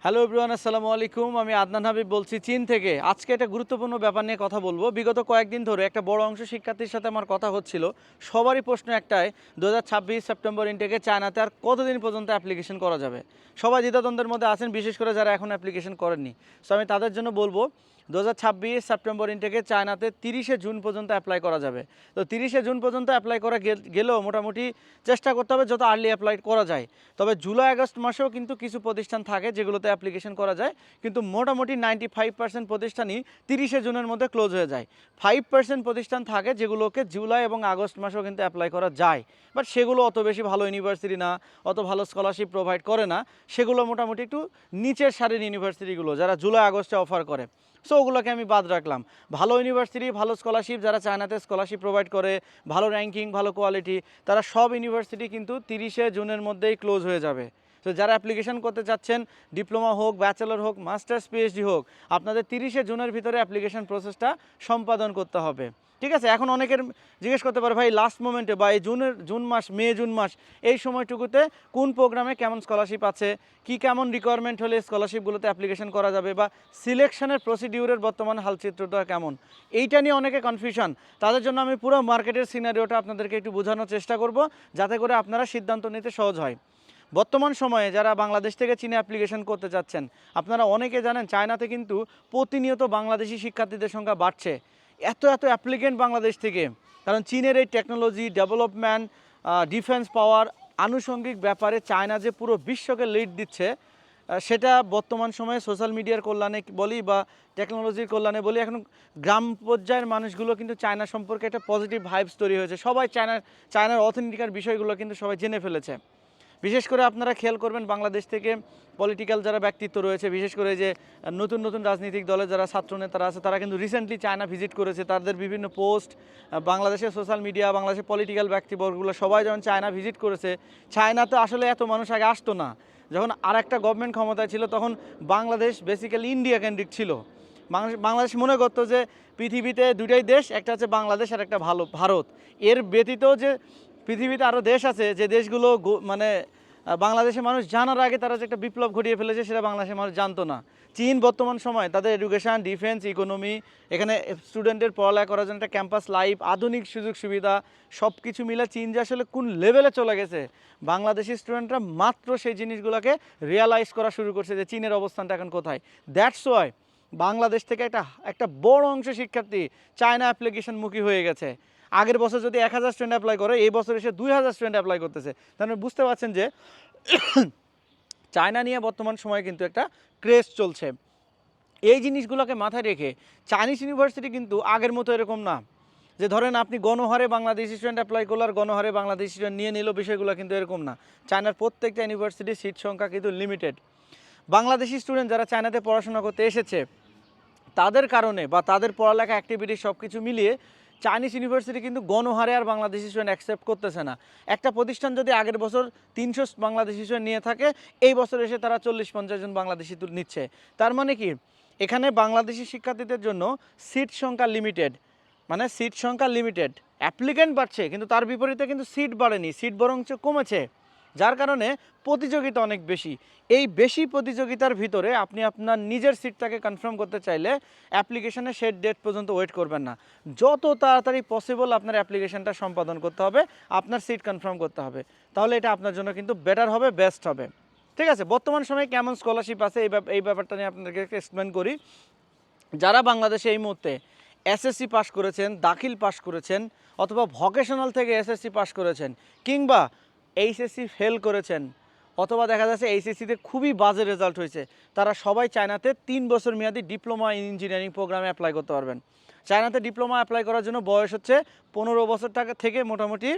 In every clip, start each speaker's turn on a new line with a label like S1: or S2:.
S1: Hello everyone, আসসালামু আলাইকুম। আমি আদনান হাবিব বলছি চীন থেকে। আজকে একটা গুরুত্বপূর্ণ ব্যাপার নিয়ে কথা বলবো। বিগত কয়েকদিন ধরে একটা বড় অংশ শিক্ষার্থীর সাথে আমার কথা হচ্ছিল। সবারই প্রশ্ন একটাই, 2026 সেপ্টেম্বর ইনটেকে চায়নাতে আর কতদিন পর্যন্ত অ্যাপ্লিকেশন করা যাবে। সবাই দ্বিধাদ্বন্দ্বের মধ্যে আছেন, বিশেষ করে যারা এখন অ্যাপ্লিকেশন করেননি। সো আমি তাদের জন্য বলবো 2026 সেপ্টেম্বর ইনটেকে চায়নাতে 30শে জুন পর্যন্ত অ্যাপ্লাই করা যাবে। তো 30শে জুন পর্যন্ত অ্যাপ্লাই করা গেলেও মোটামুটি চেষ্টা করতে হবে যত আর্লি অ্যাপ্লাই করা যায়। তবে জুলাই আগস্ট মাসেও কিন্তু কিছু প্রতিষ্ঠান থাকে যেগুলোতে অ্যাপ্লিকেশন করা যায়, কিন্তু মোটামুটি 95% প্রতিষ্ঠানই 30শে জুনের মধ্যে ক্লোজ হয়ে যায়। 5% প্রতিষ্ঠান থাকে যেগুলোকে জুলাই এবং আগস্ট মাসেও কিন্তু অ্যাপ্লাই করা যায়, বাট সেগুলো অত বেশি ভালো ইউনিভার্সিটি না, অত ভালো স্কলারশিপ প্রোভাইড করে না। সেগুলো মোটামুটি একটু নিচের সারির ইউনিভার্সিটিগুলো যারা জুলাই আগস্টে অফার করে, সো ওগুলোকে আমি বাদ রাখলাম। ভালো ইউনিভার্সিটি, ভালো স্কলারশিপ, যারা চায়নাতে স্কলারশিপ প্রোভাইড করে, ভালো র্যাঙ্কিং, ভালো কোয়ালিটি, তারা সব ইউনিভার্সিটি কিন্তু 30শে জুনের মধ্যেই ক্লোজ হয়ে যাবে। তো যারা অ্যাপ্লিকেশন করতে চাচ্ছেন, ডিপ্লোমা হোক, ব্যাচেলর হোক, মাস্টার্স, পিএইচডি হোক, আপনাদের 30শে জুনের ভিতরে অ্যাপ্লিকেশন প্রসেসটা সম্পাদন করতে হবে। ঠিক আছে, এখন অনেকের জিজ্ঞেস করতে পারে, ভাই লাস্ট মোমেন্টে বা এই জুন মাস, জুন মাস এই সময়টুকুতে কোন প্রোগ্রামে কেমন স্কলারশিপ আছে, কি কেমন রিকোয়ারমেন্ট হলে স্কলারশিপগুলোতে অ্যাপ্লিকেশন করা যাবে, বা সিলেকশনের প্রসিডিউরের বর্তমান হালচিত্রটা কেমন, এইটা নিয়ে অনেকে কনফিউশন। তাদের জন্য আমি পুরো মার্কেটের সিনারিওটা আপনাদেরকে একটু বোঝানোর চেষ্টা করব, যাতে করে আপনারা সিদ্ধান্ত নিতে সহজ হয়। বর্তমান সময়ে যারা বাংলাদেশ থেকে চীনে অ্যাপ্লিকেশন করতে চাচ্ছেন, আপনারা অনেকে জানেন চায়নাতে কিন্তু প্রতিনিয়ত বাংলাদেশি শিক্ষার্থীদের সংখ্যা বাড়ছে। এত অ্যাপ্লিকেন্ট বাংলাদেশ থেকে, কারণ চীনের এই টেকনোলজি ডেভেলপমেন্ট, ডিফেন্স পাওয়ার, আনুষঙ্গিক ব্যাপারে চায়না যে পুরো বিশ্বকে লিড দিচ্ছে, সেটা বর্তমান সময়ে সোশ্যাল মিডিয়ার কল্যাণে বলি বা টেকনোলজির কল্যাণে বলি, এখন গ্রাম পর্যায়ের মানুষগুলো কিন্তু চায়না সম্পর্কে একটা পজিটিভ ভাইবস তৈরি হয়েছে। সবাই চায়নার অথেন্টিকার বিষয়গুলো কিন্তু সবাই জেনে ফেলেছে। বিশেষ করে আপনারা খেয়াল করবেন, বাংলাদেশ থেকে পলিটিক্যাল যারা ব্যক্তিত্ব রয়েছে, বিশেষ করে যে নতুন নতুন রাজনৈতিক দলের যারা ছাত্রনেতারা আছে, তারা কিন্তু রিসেন্টলি চায়না ভিজিট করেছে। তাদের বিভিন্ন পোস্ট বাংলাদেশের সোশ্যাল মিডিয়া, বাংলাদেশের পলিটিক্যাল ব্যক্তিবর্গগুলো সবাই যখন চায়না ভিজিট করেছে, চায়নাতে আসলে এত মানুষ আগে আসতো না। যখন আর একটা গভর্নমেন্ট ক্ষমতায় ছিল, তখন বাংলাদেশ বেসিক্যালি ইন্ডিয়া কেন্দ্রিক ছিল। বাংলাদেশ মনে করতো যে পৃথিবীতে দুটাই দেশ, একটা হচ্ছে বাংলাদেশ আর একটা ভারত। এর ব্যতীত যে পৃথিবীতে আরও দেশ আছে, যে দেশগুলো মানে বাংলাদেশের মানুষ জানার আগে তারা যে একটা বিপ্লব ঘটিয়ে ফেলেছে, সেটা বাংলাদেশের মানুষ জানতো না। চীন বর্তমান সময় তাদের এডুকেশন, ডিফেন্স, ইকোনমি, এখানে স্টুডেন্টের পড়ালেখা করার জন্য একটা ক্যাম্পাস লাইফ, আধুনিক সুযোগ সুবিধা, সব কিছু মিলে চীন যে আসলে কোন লেভেলে চলে গেছে, বাংলাদেশি স্টুডেন্টরা মাত্র সেই জিনিসগুলোকে রিয়ালাইজ করা শুরু করছে যে চীনের অবস্থানটা এখন কোথায়। দ্যাটস ওয়াই বাংলাদেশ থেকে একটা বড় অংশ শিক্ষার্থী চায়না অ্যাপ্লিকেশনমুখী হয়ে গেছে। আগের বছর যদি 1000 স্টুডেন্ট অ্যাপ্লাই করে, এই বছর এসে 2000 স্টুডেন্ট অ্যাপ্লাই করতেছে। তাহলে বুঝতে পারছেন যে চায়না নিয়ে বর্তমান সময়ে কিন্তু একটা ক্রেজ চলছে। এই জিনিসগুলোকে মাথায় রেখে চাইনিজ ইউনিভার্সিটি কিন্তু আগের মতো এরকম না যে ধরেন আপনি গণহারে বাংলাদেশি স্টুডেন্ট অ্যাপ্লাই করলে আর গণহারে বাংলাদেশি স্টুডেন্ট নিয়ে নিল, বিষয়গুলো কিন্তু এরকম না। চায়নার প্রত্যেকটা ইউনিভার্সিটির সিট সংখ্যা কিন্তু লিমিটেড। বাংলাদেশি স্টুডেন্ট যারা চায়নাতে পড়াশোনা করতে এসেছে, তাদের কারণে বা তাদের পড়ালেখা অ্যাক্টিভিটি সব কিছু মিলিয়ে চাইনিজ ইউনিভার্সিটি কিন্তু গণহারে আর বাংলাদেশি স্টুডেন্ট অ্যাকসেপ্ট করতেছে না। একটা প্রতিষ্ঠান যদি আগের বছর 300 বাংলাদেশি স্টুডেন্ট নিয়ে থাকে, এই বছর এসে তারা 40-50 জন বাংলাদেশি নিচ্ছে। তার মানে কি, এখানে বাংলাদেশি শিক্ষার্থীদের জন্য সিট সংখ্যা লিমিটেড, মানে সিট সংখ্যা লিমিটেড, অ্যাপ্লিকেন্ট বাড়ছে কিন্তু তার বিপরীতে কিন্তু সিট বাড়েনি, সিট বরঞ্চ কমেছে। যার কারণে প্রতিযোগিতা অনেক বেশি। এই বেশি প্রতিযোগিতার ভিতরে আপনি আপনার নিজের সিটটাকে কনফার্ম করতে চাইলে অ্যাপ্লিকেশনের শেড ডেট পর্যন্ত ওয়েট করবেন না, যত তাড়াতাড়ি পসিবল আপনার অ্যাপ্লিকেশনটা সম্পাদন করতে হবে, আপনার সিট কনফার্ম করতে হবে। তাহলে এটা আপনার জন্য কিন্তু বেটার হবে, বেস্ট হবে। ঠিক আছে, বর্তমান সময়ে কেমন স্কলারশিপ আছে এই ব্যাপারটা নিয়ে আপনাদেরকে এক্সপ্লেন করি। যারা বাংলাদেশে এই মুহূর্তে এসএসসি পাস করেছেন, দাখিল পাস করেছেন, অথবা ভকেশনাল থেকে এসএসসি পাস করেছেন, কিংবা এইচএসসি ফেল করেছেন, অথবা দেখা যাচ্ছে এইচএসসিতে খুবই বাজে রেজাল্ট হয়েছে, তারা সবাই চায়নাতে 3 বছর মেয়াদি ডিপ্লোমা ইন ইঞ্জিনিয়ারিং প্রোগ্রামে অ্যাপ্লাই করতে পারবেন। চায়নাতে ডিপ্লোমা অ্যাপ্লাই করার জন্য বয়স হচ্ছে 15 বছর থেকে মোটামুটি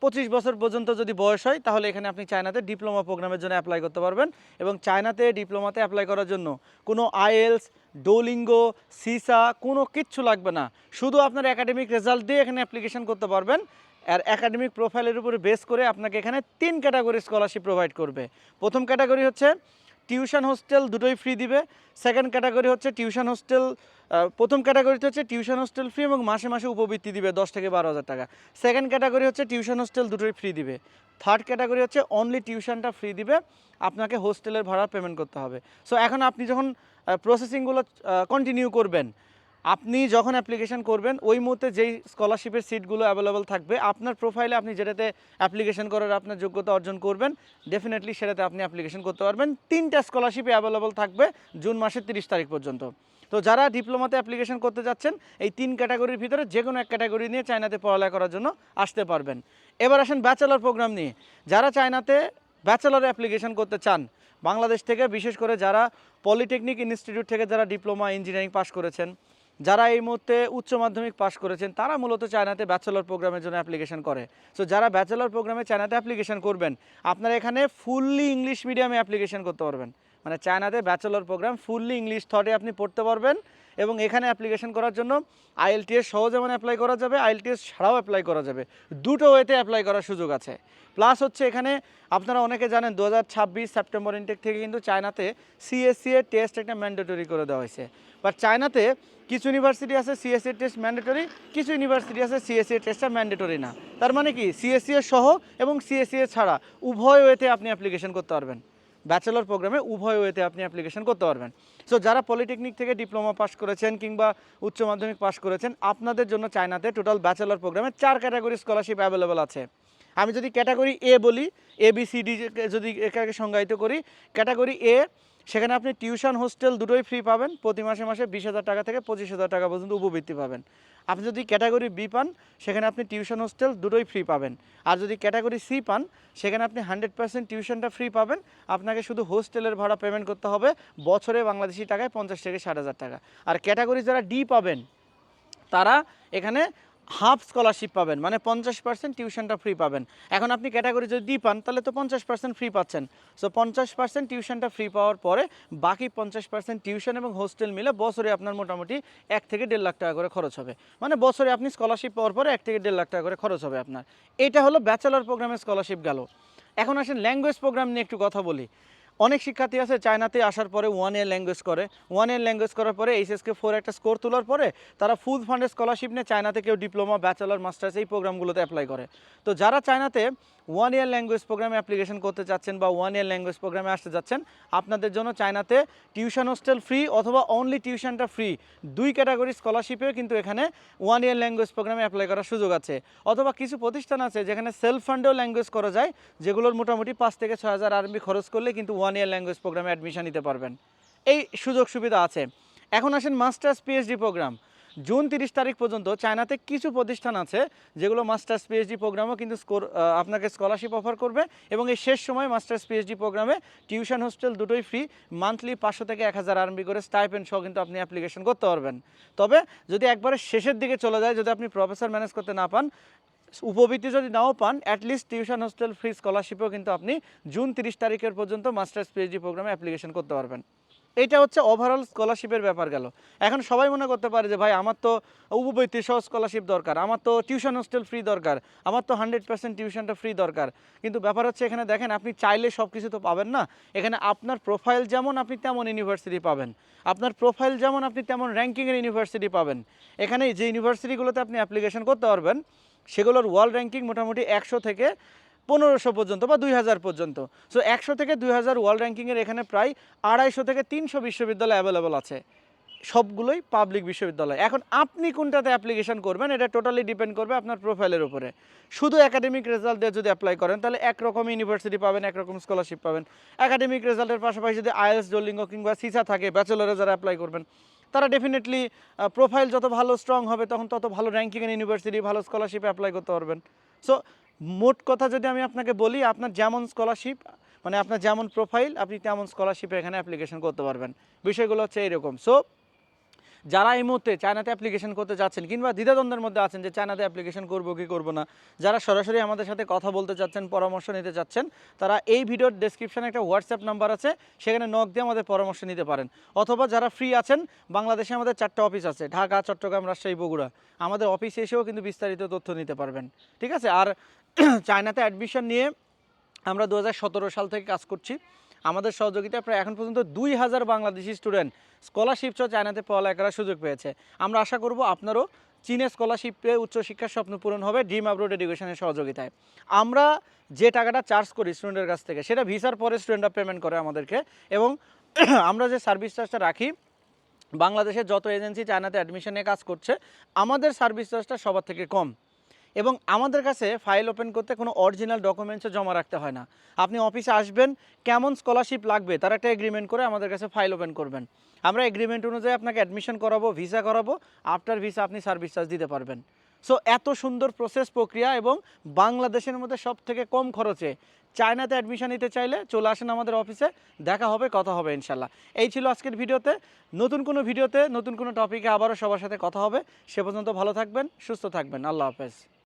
S1: 25 বছর পর্যন্ত যদি বয়স হয়, তাহলে এখানে আপনি চায়নাতে ডিপ্লোমা প্রোগ্রামের জন্য অ্যাপ্লাই করতে পারবেন। এবং চায়নাতে ডিপ্লোমাতে অ্যাপ্লাই করার জন্য কোনো আইএলস, ডোলিঙ্গো, সিসা কোনো কিচ্ছু লাগবে না। শুধু আপনার একাডেমিক রেজাল্ট দিয়ে এখানে অ্যাপ্লিকেশন করতে পারবেন। আর একাডেমিক প্রোফাইলের উপরে বেস করে আপনাকে এখানে 3 ক্যাটাগরি স্কলারশিপ প্রোভাইড করবে। প্রথম ক্যাটাগরি হচ্ছে টিউশন হোস্টেল দুটোই ফ্রি দিবে। সেকেন্ড ক্যাটাগরি হচ্ছে টিউশন হোস্টেল প্রথম ক্যাটাগরিতে হচ্ছে টিউশন হোস্টেল ফ্রি এবং মাসে মাসে উপবৃত্তি দিবে 10 থেকে 12,000 টাকা। সেকেন্ড ক্যাটাগরি হচ্ছে টিউশন হোস্টেল দুটোই ফ্রি দিবে। থার্ড ক্যাটাগরি হচ্ছে অনলি টিউশনটা ফ্রি দিবে, আপনাকে হোস্টেলের ভাড়া পেমেন্ট করতে হবে। সো এখন আপনি যখন প্রসেসিংগুলো কন্টিনিউ করবেন, আপনি যখন অ্যাপ্লিকেশন করবেন ওই মুহূর্তে যেই স্কলারশিপের সিটগুলো অ্যাভেলেবল থাকবে আপনার প্রোফাইলে, আপনি যেটাতে অ্যাপ্লিকেশন করার আপনার যোগ্যতা অর্জন করবেন, ডেফিনেটলি সেটাতে আপনি অ্যাপ্লিকেশন করতে পারবেন। 3টা স্কলারশিপই অ্যাভেলেবল থাকবে জুন মাসের 30 তারিখ পর্যন্ত। তো যারা ডিপ্লোমাতে অ্যাপ্লিকেশন করতে যাচ্ছেন এই 3 ক্যাটাগরির ভিতরে যে কোনো এক ক্যাটাগরি নিয়ে চায়নাতে পড়ালেখা করার জন্য আসতে পারবেন। এবার আসেন ব্যাচেলর প্রোগ্রাম নিয়ে। যারা চায়নাতে ব্যাচেলরে অ্যাপ্লিকেশন করতে চান বাংলাদেশ থেকে, বিশেষ করে যারা পলিটেকনিক ইনস্টিটিউট থেকে যারা ডিপ্লোমা ইঞ্জিনিয়ারিং পাস করেছেন, যারা এই মুহূর্তে উচ্চ মাধ্যমিক পাস করেছেন, তারা মূলত চায়নাতে ব্যাচেলর প্রোগ্রামের জন্য অ্যাপ্লিকেশন করে। সো যারা ব্যাচেলর প্রোগ্রামে চায়নাতে অ্যাপ্লিকেশন করবেন, আপনারা এখানে ফুললি ইংলিশ মিডিয়ামে অ্যাপ্লিকেশন করতে পারবেন। মানে চায়নাতে ব্যাচেলর প্রোগ্রাম ফুললি ইংলিশ থটে আপনি পড়তে পারবেন এবং এখানে অ্যাপ্লিকেশন করার জন্য আইএলটিএস সহ যেমন অ্যাপ্লাই করা যাবে, আইএলটিএস ছাড়াও অ্যাপ্লাই করা যাবে। দুটো ওয়েতে অ্যাপ্লাই করার সুযোগ আছে। প্লাস হচ্ছে এখানে আপনারা অনেকে জানেন 2026 সেপ্টেম্বর ইনটেক থেকে কিন্তু চায়নাতে সিএসসি এর টেস্ট একটা ম্যান্ডেটরি করে দেওয়া হয়েছে। বাট চায়নাতে কিছু ইউনিভার্সিটি আছে সিএসসি এর টেস্ট ম্যান্ডেটরি, কিছু ইউনিভার্সিটি আছে সিএসসি এর টেস্টটা ম্যান্ডেটরি না। তার মানে কি সিএসসি এর সহ এবং সিএসসি এর ছাড়া উভয় ওয়েতে আপনি অ্যাপ্লিকেশন করতে পারবেন। ব্যাচেলর প্রোগ্রামে উভয় ওয়েতে আপনি অ্যাপ্লিকেশন করতে পারবেন। সো যারা পলিটেকনিক থেকে ডিপ্লোমা পাস করেছেন কিংবা উচ্চ মাধ্যমিক পাস করেছেন, আপনাদের জন্য চায়নাতে টোটাল ব্যাচেলর প্রোগ্রামে 4 ক্যাটাগরি স্কলারশিপ অ্যাভেলেবল আছে। আমি যদি ক্যাটাগরি এ বলি, ABCD যদি এটাকে সংজ্ঞায়িত করি, ক্যাটাগরি এ, সেখানে আপনি টিউশন হোস্টেল দুটোই ফ্রি পাবেন, প্রতি মাসে মাসে 20,000 টাকা থেকে 25,000 টাকা পর্যন্ত উপবৃত্তি পাবেন। আপনি যদি ক্যাটাগরি বি পান, সেখানে আপনি টিউশন হোস্টেল দুটোই ফ্রি পাবেন। আর যদি ক্যাটাগরি সি পান, সেখানে আপনি 100% টিউশনটা ফ্রি পাবেন, আপনাকে শুধু হোস্টেলের ভাড়া পেমেন্ট করতে হবে বছরে বাংলাদেশি টাকায় 50 থেকে 60,000 টাকা। আর ক্যাটাগরি যারা ডি পাবেন, তারা এখানে হাফ স্কলারশিপ পাবেন, মানে 50% টিউশনটা ফ্রি পাবেন। এখন আপনি ক্যাটাগরি যদি ডি পান তাহলে তো 50% ফ্রি পাচ্ছেন। সো 50% টিউশনটা ফ্রি পাওয়ার পরে বাকি 50% টিউশন এবং হোস্টেল মিলে বছরে আপনার মোটামুটি 1 থেকে 1.5 লাখ টাকা করে খরচ হবে। মানে বছরে আপনি স্কলারশিপ পাওয়ার পরে 1 থেকে 1.5 লাখ টাকা করে খরচ হবে আপনার। এটা হলো ব্যাচেলর প্রোগ্রামের স্কলারশিপ গেল। এখন আসেন ল্যাঙ্গুয়েজ প্রোগ্রাম নিয়ে একটু কথা বলি। অনেক শিক্ষার্থী আছে চায়নাতে আসার পরে 1 ইয়ার ল্যাঙ্গুয়েজ করে, 1 ইয়ার ল্যাঙ্গুয়েজ করার পরে এইচএসকে 4 একটা স্কোর তোলার পরে তারা ফুল ফান্ডের স্কলারশিপ নিয়ে চায়নাতে কেউ ডিপ্লোমা, ব্যাচেলর, মাস্টার্স এই প্রোগ্রামগুলোতে অ্যাপ্লাই করে। তো যারা চায়নাতে 1 ইয়ার ল্যাঙ্গুয়েজ প্রোগ্রামে অ্যাপ্লিকেশন করতে চাচ্ছেন বা 1 ইয়ার ল্যাঙ্গুয়েজ প্রোগ্রামে আসতে যাচ্ছেন, আপনাদের জন্য চায়নাতে টিউশন হোস্টেল ফ্রি অথবা অনলি টিউশনটা ফ্রি, 2 ক্যাটাগরি স্কলারশিপেও কিন্তু এখানে 1 ইয়ার ল্যাঙ্গুয়েজ প্রোগ্রামে অ্যাপ্লাই করার সুযোগ আছে। অথবা কিছু প্রতিষ্ঠান আছে যেখানে সেলফ ফান্ডেও ল্যাঙ্গুয়েজ করা যায়, যেগুলোর মোটামুটি 5 থেকে 6,000 আরবি খরচ করলে কিন্তু 1 ইয়ার ল্যাঙ্গুয়েজ প্রোগ্রামে অ্যাডমিশন নিতে পারবেন। এই সুযোগ সুবিধা আছে। এখন আসেন মাস্টার্স পিএইচডি প্রোগ্রাম। জুন 30 তারিখ পর্যন্ত চায়নাতে কিছু প্রতিষ্ঠান আছে যেগুলো মাস্টার্স পিএইচডি প্রোগ্রামও কিন্তু আপনাকে স্কলারশিপ অফার করবে এবং এই শেষ সময় মাস্টার্স পিএইচডি প্রোগ্রামে টিউশন হোস্টেল দুটোই ফ্রি, মান্থলি 500 থেকে 1000 আরবি করে স্টাইপেন্ড সহ কিন্তু আপনি অ্যাপ্লিকেশন করতে পারবেন। তবে যদি একবারে শেষের দিকে চলে যায়, যদি আপনি প্রফেসর ম্যানেজ করতে না পান, উপবৃত্তি যদি নাও পান, অ্যাটলিস্ট টিউশন হোস্টেল ফ্রি স্কলারশিপও কিন্তু আপনি জুন 30 তারিখের পর্যন্ত মাস্টার্স পিএইচডি প্রোগ্রামে অ্যাপ্লিকেশন করতে পারবেন। এইটা হচ্ছে ওভারঅল স্কলারশিপের ব্যাপার গেল। এখন সবাই মনে করতে পারে যে ভাই আমার তো উপবৃত্তি সহ স্কলারশিপ দরকার, আমার তো টিউশন হোস্টেল ফ্রি দরকার, আমার তো 100% টিউশনটা ফ্রি দরকার। কিন্তু ব্যাপার হচ্ছে এখানে দেখেন, আপনি চাইলে সব কিছু তো পাবেন না। এখানে আপনার প্রোফাইল যেমন আপনি তেমন ইউনিভার্সিটি পাবেন, আপনার প্রোফাইল যেমন আপনি তেমন র্যাঙ্কিংয়ের ইউনিভার্সিটি পাবেন। এখানে যে ইউনিভার্সিটিগুলোতে আপনি অ্যাপ্লিকেশন করতে পারবেন সেগুলোর ওয়ার্ল্ড র্যাঙ্কিং মোটামুটি 100 থেকে 1500 পর্যন্ত বা 2000 পর্যন্ত। সো 100 থেকে 2000 ওয়ার্ল্ড র্যাঙ্কিংয়ের এখানে প্রায় 250 থেকে 300 বিশ্ববিদ্যালয় অ্যাভেলেবল আছে, সবগুলোই পাবলিক বিশ্ববিদ্যালয়। এখন আপনি কোনটাতে অ্যাপ্লিকেশন করবেন এটা টোটালি ডিপেন্ড করবে আপনার প্রোফাইলের উপরে। শুধু একাডেমিক রেজাল্ট দিয়ে যদি অ্যাপ্লাই করেন তাহলে একরকম ইউনিভার্সিটি পাবেন, একরকম স্কলারশিপ পাবেন। একাডেমিক রেজাল্টের পাশাপাশি যদি আইএলটিএস, ডুওলিঙ্গো কিংবা সিসা থাকে, ব্যাচেলরে যারা অ্যাপ্লাই করবেন তারা ডেফিনেটলি প্রোফাইল যত ভালো স্ট্রং হবে তখন তত ভালো র্যাঙ্কিংয়ের ইউনিভার্সিটি, ভালো স্কলারশিপে অ্যাপ্লাই করতে পারবেন। সো মোট কথা যদি আমি আপনাকে বলি, আপনার যেমন স্কলারশিপ মানে আপনার যেমন প্রোফাইল আপনি তেমন স্কলারশিপে এখানে অ্যাপ্লিকেশন করতে পারবেন। বিষয়গুলো হচ্ছে এইরকম। সো যারা এই মুহূর্তে চায়নাতে অ্যাপ্লিকেশন করতে যাচ্ছেন কিংবা দ্বিধাদ্বন্দ্বের মধ্যে আছেন যে চায়নাতে অ্যাপ্লিকেশন করবো কি করবো না, যারা সরাসরি আমাদের সাথে কথা বলতে চাচ্ছেন, পরামর্শ নিতে চাচ্ছেন, তারা এই ভিডিওর ডেসক্রিপশনে একটা হোয়াটসঅ্যাপ নাম্বার আছে, সেখানে নক দিয়ে আমাদের পরামর্শ নিতে পারেন। অথবা যারা ফ্রি আছেন, বাংলাদেশে আমাদের 4টা অফিস আছে, ঢাকা, চট্টগ্রাম, রাজশাহী, বগুড়া। আমাদের অফিসে এসেও কিন্তু বিস্তারিত তথ্য নিতে পারবেন। ঠিক আছে। আর চায়নাতে অ্যাডমিশন নিয়ে আমরা 2017 সাল থেকে কাজ করছি। আমাদের সহযোগিতায় প্রায় এখন পর্যন্ত 2000 বাংলাদেশি স্টুডেন্ট স্কলারশিপ সহ চায়নাতে পড়ালেখা করার সুযোগ পেয়েছে। আমরা আশা করব আপনারও চীনে স্কলারশিপ পেয়ে উচ্চশিক্ষার স্বপ্ন পূরণ হবে ড্রিম অ্যাব্রোড এডুকেশনের সহযোগিতায়। আমরা যে টাকাটা চার্জ করি স্টুডেন্টের কাছ থেকে সেটা ভিসার পরে স্টুডেন্টরা পেমেন্ট করে আমাদেরকে, এবং আমরা যে সার্ভিস চার্জটা রাখি, বাংলাদেশের যত এজেন্সি চায়নাতে অ্যাডমিশন নিয়ে কাজ করছে আমাদের সার্ভিস চার্জটা সবার থেকে কম। এবং আমাদের কাছে ফাইল ওপেন করতে কোনো অরিজিনাল ডকুমেন্টসও জমা রাখতে হয় না। আপনি অফিসে আসবেন, কেমন স্কলারশিপ লাগবে তার একটা এগ্রিমেন্ট করে আমাদের কাছে ফাইল ওপেন করবেন, আমরা এগ্রিমেন্ট অনুযায়ী আপনাকে অ্যাডমিশন করাবো, ভিসা করাবো, আফটার ভিসা আপনি সার্ভিস চার্জ দিতে পারবেন। সো এত সুন্দর প্রসেস প্রক্রিয়া এবং বাংলাদেশের মধ্যে সব থেকে কম খরচে চায়নাতে অ্যাডমিশন নিতে চাইলে চলে আসেন আমাদের অফিসে, দেখা হবে, কথা হবে ইনশাল্লাহ। এই ছিল আজকের ভিডিওতে। নতুন কোনো ভিডিওতে নতুন কোনো টপিকে আবারও সবার সাথে কথা হবে। সে পর্যন্ত ভালো থাকবেন, সুস্থ থাকবেন। আল্লাহ হাফেজ।